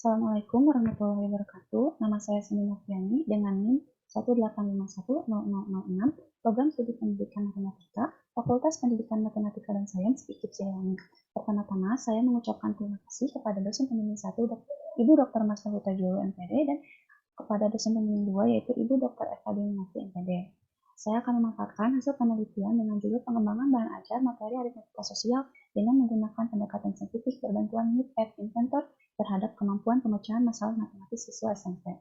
Assalamualaikum warahmatullahi wabarakatuh. Nama saya Seni Noviani dengan NIM 185100006, Program Studi Pendidikan Matematika, Fakultas Pendidikan Matematika dan Sains, IKIP Cilewangi. Pertama-tama, saya mengucapkan terima kasih kepada dosen pembimbing 1, Ibu Dr. Mas Huta Julu, MPD, dan kepada dosen pembimbing 2, yaitu Ibu Dr. Eva Diningati, MPD. Saya akan memaparkan hasil penelitian dengan judul pengembangan bahan ajar materi aritmatika sosial dengan menggunakan pendekatan saintifik berbantuan MIT App Inventor terhadap kemampuan pemecahan masalah matematis siswa SMP.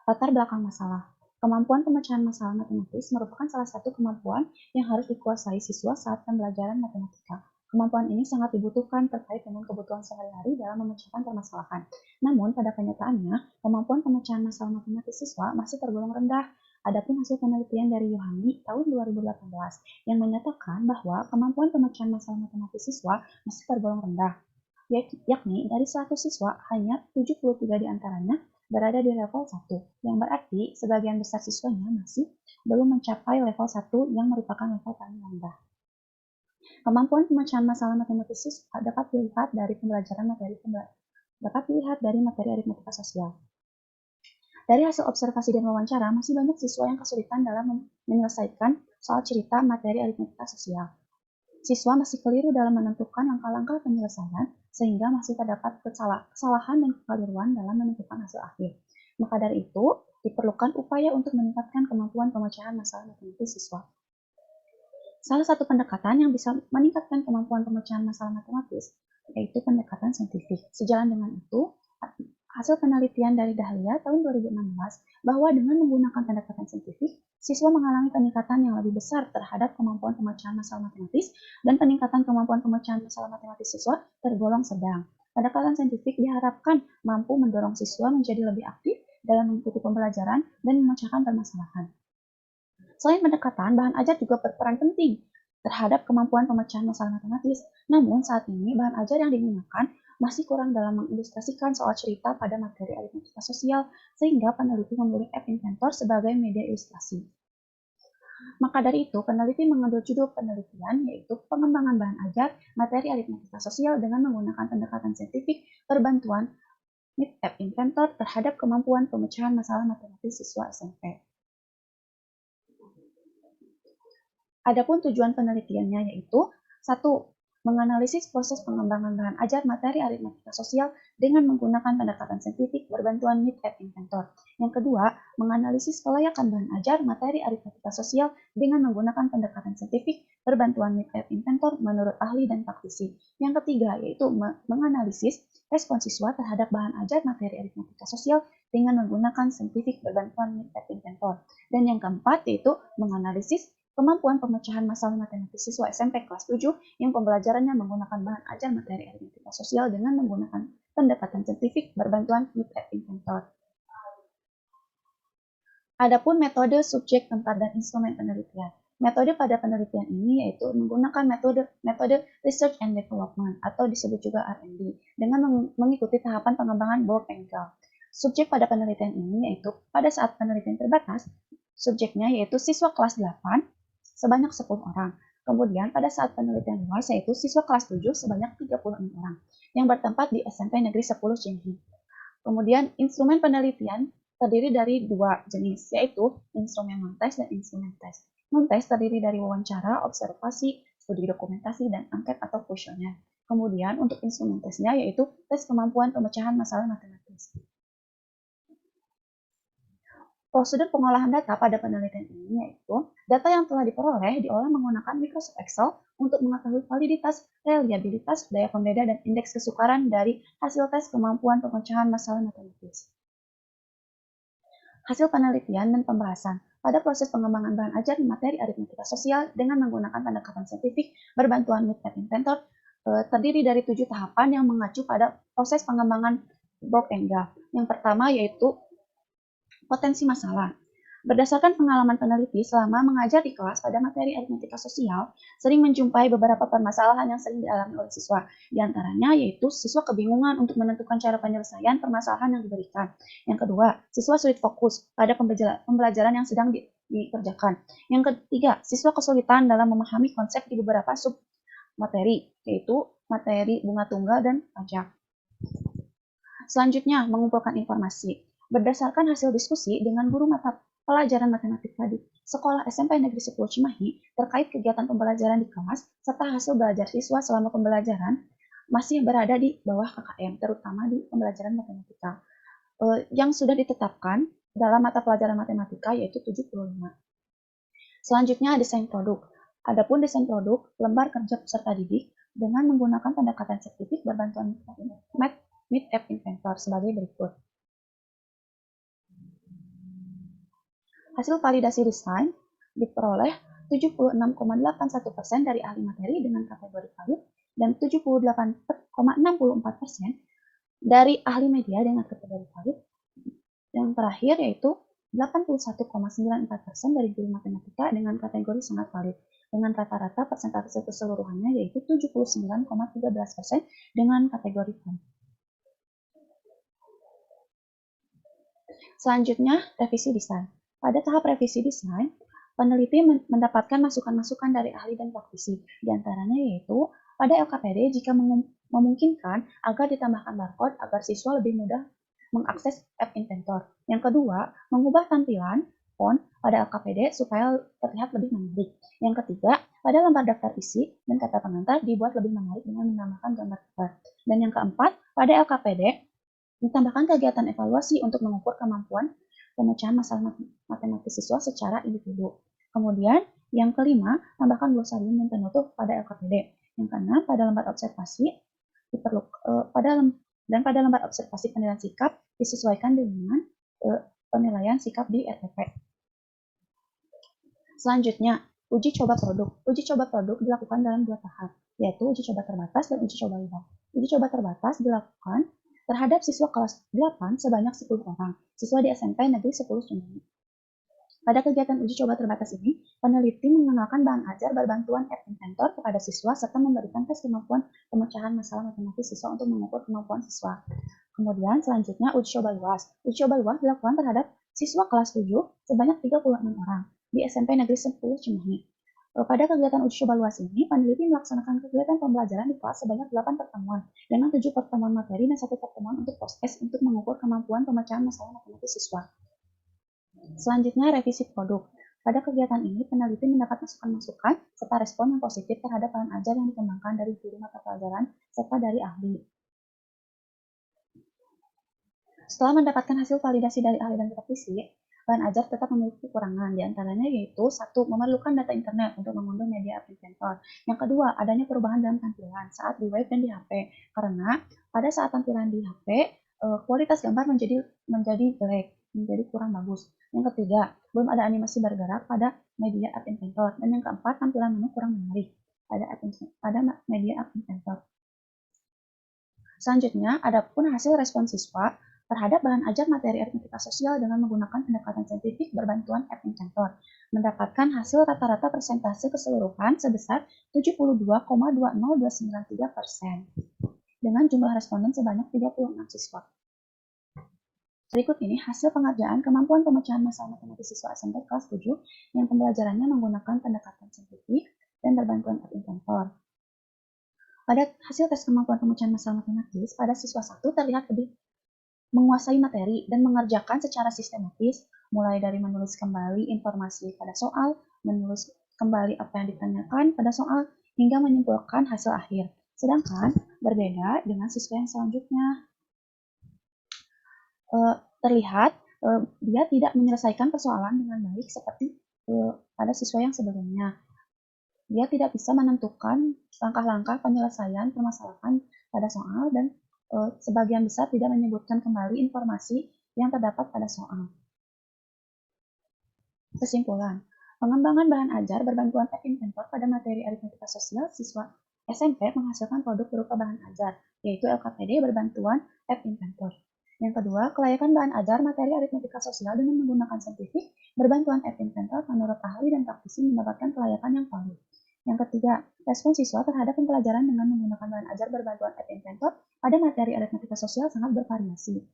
Latar belakang masalah. Kemampuan pemecahan masalah matematis merupakan salah satu kemampuan yang harus dikuasai siswa saat pembelajaran matematika. Kemampuan ini sangat dibutuhkan terkait dengan kebutuhan sehari-hari dalam memecahkan permasalahan. Namun, pada kenyataannya, kemampuan pemecahan masalah matematis siswa masih tergolong rendah. Adapun hasil penelitian dari Yohani tahun 2018 yang menyatakan bahwa kemampuan pemecahan masalah matematis siswa masih tergolong rendah, yakni dari 100 siswa hanya 73 diantaranya berada di level 1, yang berarti sebagian besar siswanya masih belum mencapai level 1 yang merupakan level paling rendah. Kemampuan pemecahan masalah matematis siswa dapat dilihat dari materi aritmatika sosial. Dari hasil observasi dan wawancara, masih banyak siswa yang kesulitan dalam menyelesaikan soal cerita materi aritmatika sosial. Siswa masih keliru dalam menentukan langkah-langkah penyelesaian, sehingga masih terdapat kesalahan dan kekeliruan dalam menentukan hasil akhir. Maka dari itu, diperlukan upaya untuk meningkatkan kemampuan pemecahan masalah matematis siswa. Salah satu pendekatan yang bisa meningkatkan kemampuan pemecahan masalah matematis yaitu pendekatan saintifik. Sejalan dengan itu, hasil penelitian dari Dahlia tahun 2016 bahwa dengan menggunakan pendekatan saintifik, siswa mengalami peningkatan yang lebih besar terhadap kemampuan pemecahan masalah matematis dan peningkatan kemampuan pemecahan masalah matematis siswa tergolong sedang. Pendekatan saintifik diharapkan mampu mendorong siswa menjadi lebih aktif dalam mengikuti pembelajaran dan memecahkan permasalahan. Selain pendekatan, bahan ajar juga berperan penting terhadap kemampuan pemecahan masalah matematis. Namun saat ini bahan ajar yang digunakan masih kurang dalam mengilustrasikan soal cerita pada materi aritmatika sosial, sehingga peneliti memilih App Inventor sebagai media ilustrasi. Maka dari itu, peneliti mengambil judul penelitian yaitu pengembangan bahan ajar materi aritmatika sosial dengan menggunakan pendekatan saintifik berbantuan MIT App Inventor terhadap kemampuan pemecahan masalah matematis siswa SMP. Adapun tujuan penelitiannya yaitu 1. Menganalisis proses pengembangan bahan ajar materi aritmatika sosial dengan menggunakan pendekatan saintifik berbantuan MIT App Inventor. Yang kedua, menganalisis kelayakan bahan ajar materi aritmatika sosial dengan menggunakan pendekatan saintifik berbantuan MIT App Inventor menurut ahli dan praktisi. Yang ketiga, yaitu menganalisis respon siswa terhadap bahan ajar materi aritmatika sosial dengan menggunakan saintifik berbantuan MIT App Inventor. Dan yang keempat, yaitu menganalisis kemampuan pemecahan masalah matematis siswa SMP kelas 7 yang pembelajarannya menggunakan bahan ajar materi aritmatika sosial dengan menggunakan pendekatan saintifik berbantuan MIT App Inventor. Adapun metode, subjek, tempat, dan instrumen penelitian. Metode pada penelitian ini yaitu menggunakan metode Research and Development atau disebut juga R&D dengan mengikuti tahapan pengembangan Borg and Gall. Subjek pada penelitian ini yaitu pada saat penelitian terbatas, subjeknya yaitu siswa kelas 8 sebanyak 10 orang. Kemudian pada saat penelitian luas yaitu siswa kelas 7 sebanyak 36 orang yang bertempat di SMP Negeri 10 Cimahi. Kemudian instrumen penelitian terdiri dari dua jenis, yaitu instrumen non-tes dan instrumen tes. Non-tes terdiri dari wawancara, observasi, studi dokumentasi, dan angket atau kuesioner. Kemudian untuk instrumen tesnya yaitu tes kemampuan pemecahan masalah matematis. Prosedur pengolahan data pada penelitian ini yaitu data yang telah diperoleh diolah menggunakan Microsoft Excel untuk mengetahui validitas, reliabilitas, daya pembeda, dan indeks kesukaran dari hasil tes kemampuan pemecahan masalah matematis. Hasil penelitian dan pembahasan pada proses pengembangan bahan ajar materi aritmatika sosial dengan menggunakan pendekatan saintifik berbantuan MIT App Inventor terdiri dari 7 tahapan yang mengacu pada proses pengembangan Borg and Gall. Yang pertama yaitu potensi masalah. Berdasarkan pengalaman peneliti selama mengajar di kelas pada materi aritmatika sosial, sering menjumpai beberapa permasalahan yang sering dialami oleh siswa. Di antaranya yaitu siswa kebingungan untuk menentukan cara penyelesaian permasalahan yang diberikan. Yang kedua, siswa sulit fokus pada pembelajaran yang sedang dikerjakan. Yang ketiga, siswa kesulitan dalam memahami konsep di beberapa sub materi, yaitu materi bunga tunggal dan pajak. Selanjutnya, mengumpulkan informasi. Berdasarkan hasil diskusi dengan guru mata pelajaran matematika di Sekolah SMP Negeri 10 Cimahi terkait kegiatan pembelajaran di kelas serta hasil belajar siswa selama pembelajaran masih berada di bawah KKM, terutama di pembelajaran matematika. Yang sudah ditetapkan dalam mata pelajaran matematika yaitu 75. Selanjutnya, desain produk. Adapun desain produk, lembar kerja peserta didik dengan menggunakan pendekatan saintifik berbantuan Meet App Inventor sebagai berikut. Hasil validasi desain diperoleh 76,81% dari ahli materi dengan kategori valid dan 78,64% dari ahli media dengan kategori valid. Yang terakhir yaitu 81,94% dari guru matematika dengan kategori sangat valid. Dengan rata-rata persentase keseluruhannya yaitu 79,13% dengan kategori valid. Selanjutnya, revisi desain. Pada tahap revisi desain, peneliti mendapatkan masukan-masukan dari ahli dan praktisi. Di antaranya yaitu, pada LKPD jika memungkinkan agar ditambahkan barcode agar siswa lebih mudah mengakses App Inventor. Yang kedua, mengubah tampilan font pada LKPD supaya terlihat lebih menarik. Yang ketiga, pada lembar daftar isi dan kata pengantar dibuat lebih menarik dengan menambahkan gambar cover. Dan yang keempat, pada LKPD ditambahkan kegiatan evaluasi untuk mengukur kemampuan pemecahan masalah matematis siswa secara individu. Kemudian, yang kelima, tambahkan glosarium yang penutup pada LKPD. Yang keenam, pada lembar observasi pada lembar observasi penilaian sikap disesuaikan dengan penilaian sikap di RTP. Selanjutnya, uji coba produk. Uji coba produk dilakukan dalam 2 tahap, yaitu uji coba terbatas dan uji coba luas. Uji coba terbatas dilakukan terhadap siswa kelas 8 sebanyak 10 orang, siswa di SMP Negeri 10 Cimahi. Pada kegiatan uji coba terbatas ini, peneliti mengenalkan bahan ajar berbantuan App Inventor kepada siswa serta memberikan tes kemampuan pemecahan masalah matematis siswa untuk mengukur kemampuan siswa. Kemudian selanjutnya uji coba luas. Uji coba luas dilakukan terhadap siswa kelas 7 sebanyak 36 orang di SMP Negeri 10 Cimahi. Pada kegiatan uji coba luas ini, peneliti melaksanakan kegiatan pembelajaran di kelas sebanyak 8 pertemuan, dengan 7 pertemuan materi dan 1 pertemuan untuk post-test untuk mengukur kemampuan pemecahan masalah matematis siswa. Selanjutnya, revisi produk. Pada kegiatan ini, peneliti mendapat masukan-masukan serta respon yang positif terhadap bahan ajar yang dikembangkan dari guru mata pelajaran serta dari ahli. Setelah mendapatkan hasil validasi dari ahli dan praktisi, bahan ajar tetap memiliki kekurangan, diantaranya yaitu 1. Memerlukan data internet untuk mengunduh media App Inventor. Yang kedua, adanya perubahan dalam tampilan saat di web dan di HP, karena pada saat tampilan di HP, kualitas gambar menjadi jelek, menjadi kurang bagus. Yang ketiga, belum ada animasi bergerak pada media App Inventor. Dan yang keempat, tampilan menu kurang menarik pada media App Inventor. Selanjutnya, adapun hasil respon siswa terhadap bahan ajar materi aritmatika sosial dengan menggunakan pendekatan saintifik berbantuan App Inventor, mendapatkan hasil rata-rata persentase keseluruhan sebesar 72,20293% dengan jumlah responden sebanyak 36 siswa. Berikut ini hasil pengerjaan kemampuan pemecahan masalah matematis siswa SMP kelas 7 yang pembelajarannya menggunakan pendekatan saintifik dan berbantuan App Inventor. Pada hasil tes kemampuan pemecahan masalah matematis, pada siswa 1 terlihat lebih menguasai materi dan mengerjakan secara sistematis, mulai dari menulis kembali informasi pada soal, menulis kembali apa yang ditanyakan pada soal, hingga menyimpulkan hasil akhir. Sedangkan berbeda dengan siswa yang selanjutnya. Terlihat dia tidak menyelesaikan persoalan dengan baik seperti pada siswa yang sebelumnya. Dia tidak bisa menentukan langkah-langkah penyelesaian permasalahan pada soal dan sebagian besar tidak menyebutkan kembali informasi yang terdapat pada soal. Kesimpulan, pengembangan bahan ajar berbantuan App Inventor pada materi aritmatika sosial siswa SMP menghasilkan produk berupa bahan ajar, yaitu LKPD berbantuan App Inventor. Yang kedua, kelayakan bahan ajar materi aritmatika sosial dengan menggunakan saintifik berbantuan App Inventor menurut ahli dan praktisi mendapatkan kelayakan yang valid. Yang ketiga, respon siswa terhadap pembelajaran dengan menggunakan bahan ajar berbantuan App Inventor pada materi aritmatika sosial sangat bervariasi.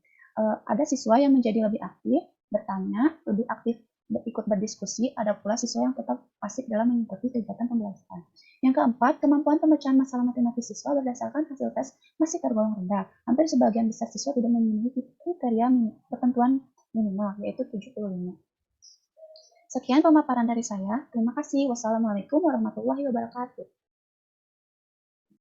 Ada siswa yang menjadi lebih aktif, bertanya, lebih aktif ikut berdiskusi, ada pula siswa yang tetap pasif dalam mengikuti kegiatan pembelajaran. Yang keempat, kemampuan pemecahan masalah matematis siswa berdasarkan hasil tes masih tergolong rendah. Hampir sebagian besar siswa tidak memenuhi kriteria ketentuan minimal, yaitu 75. Sekian pemaparan dari saya. Terima kasih. Wassalamualaikum warahmatullahi wabarakatuh.